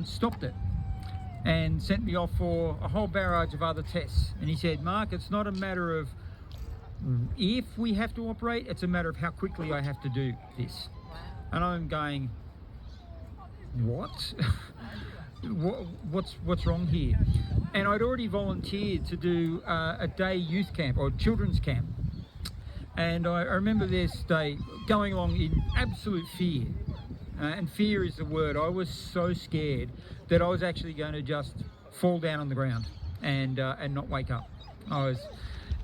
stopped it and sent me off for a whole barrage of other tests. And he said, Mark, it's not a matter of if we have to operate, it's a matter of how quickly I have to do this. And I'm going, what? What's wrong here? And I'd already volunteered to do a day youth camp or children's camp. And I remember this day going along in absolute fear. And fear is the word. I was so scared that I was actually going to just fall down on the ground and not wake up. I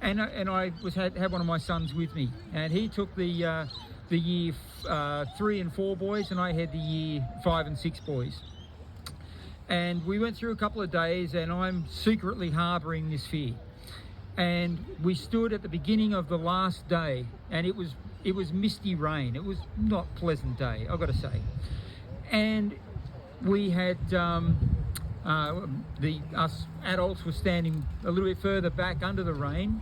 had one of my sons with me, and he took the year 3 and 4 boys, and I had the year 5 and 6 boys. And we went through a couple of days, and I'm secretly harbouring this fear. And we stood at the beginning of the last day, and it was misty rain. It was not a pleasant day, I've got to say. And we had us adults were standing a little bit further back under the rain,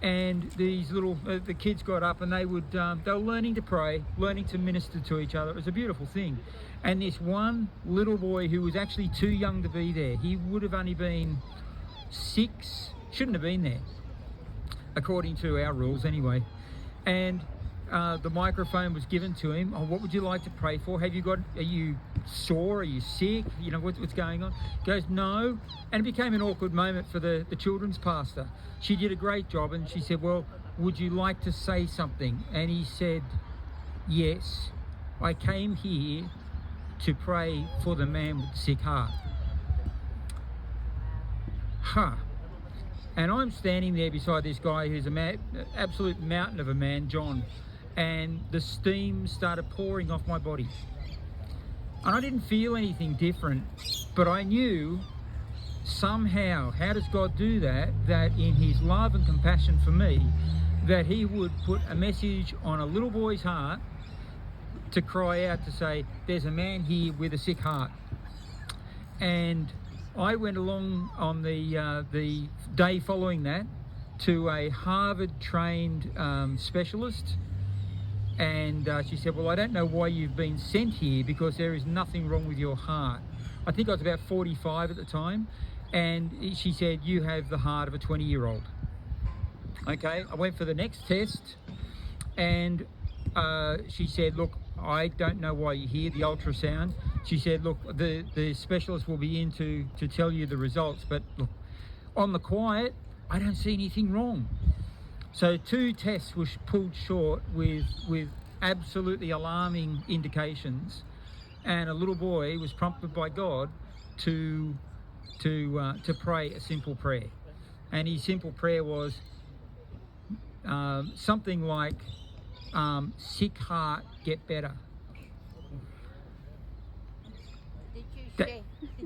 and these the kids got up, and they were learning to pray, learning to minister to each other. It was a beautiful thing. And this one little boy who was actually too young to be there, he would have only been 6, shouldn't have been there, according to our rules anyway. And the microphone was given to him. Oh, what would you like to pray for? Are you sore? Are you sick? You know, what's going on? He goes, no. And it became an awkward moment for the children's pastor. She did a great job, and she said, well, would you like to say something? And he said, yes, I came here to pray for the man with the sick heart. And I'm standing there beside this guy who's an absolute mountain of a man, John, and the steam started pouring off my body. And I didn't feel anything different, but I knew somehow, how does God do that, that in his love and compassion for me, that he would put a message on a little boy's heart to cry out to say, there's a man here with a sick heart. And I went along on the day following that to a Harvard-trained specialist, and she said, well, I don't know why you've been sent here, because there is nothing wrong with your heart. I think I was about 45 at the time, and she said, you have the heart of a 20-year-old. Okay, I went for the next test, and she said, look, I don't know why you're here, the ultrasound. She said, look, the specialist will be in to tell you the results, but look, on the quiet, I don't see anything wrong. So 2 tests were pulled short with absolutely alarming indications, and a little boy was prompted by God to pray a simple prayer. And his simple prayer was something like, sick heart, get better. Did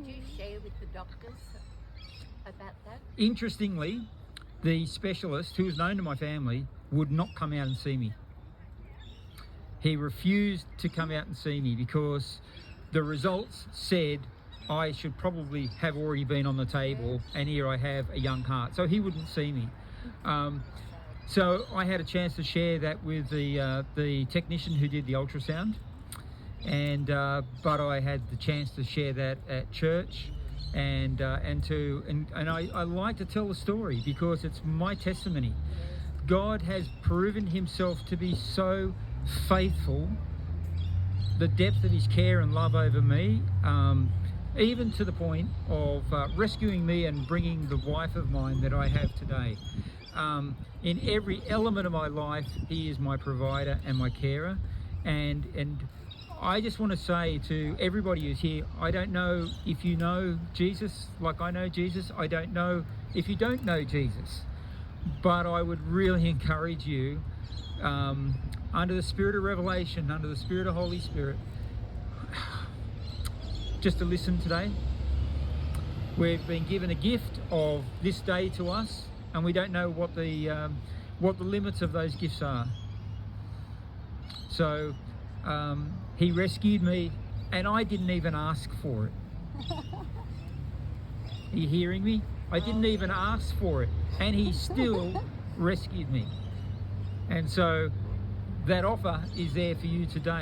you share with the doctors about that? Interestingly, the specialist, who was known to my family, would not come out and see me. He refused to come out and see me because the results said I should probably have already been on the table, and here I have a young heart. So he wouldn't see me. So I had a chance to share that with the technician who did the ultrasound, and but I had the chance to share that at church, and I like to tell the story because it's my testimony. God has proven himself to be so faithful, the depth of his care and love over me, even to the point of rescuing me and bringing the wife of mine that I have today. In every element of my life, he is my provider and my carer, and I just want to say to everybody who's here, I don't know if you know Jesus like I know Jesus. I don't know if you don't know Jesus, but I would really encourage you, under the spirit of revelation, under the spirit of Holy Spirit, just to listen today. We've been given a gift of this day to us, and we don't know what the limits of those gifts are. So he rescued me, and I didn't even ask for it. Are you hearing me? I didn't even ask for it, and he still rescued me. And so that offer is there for you today.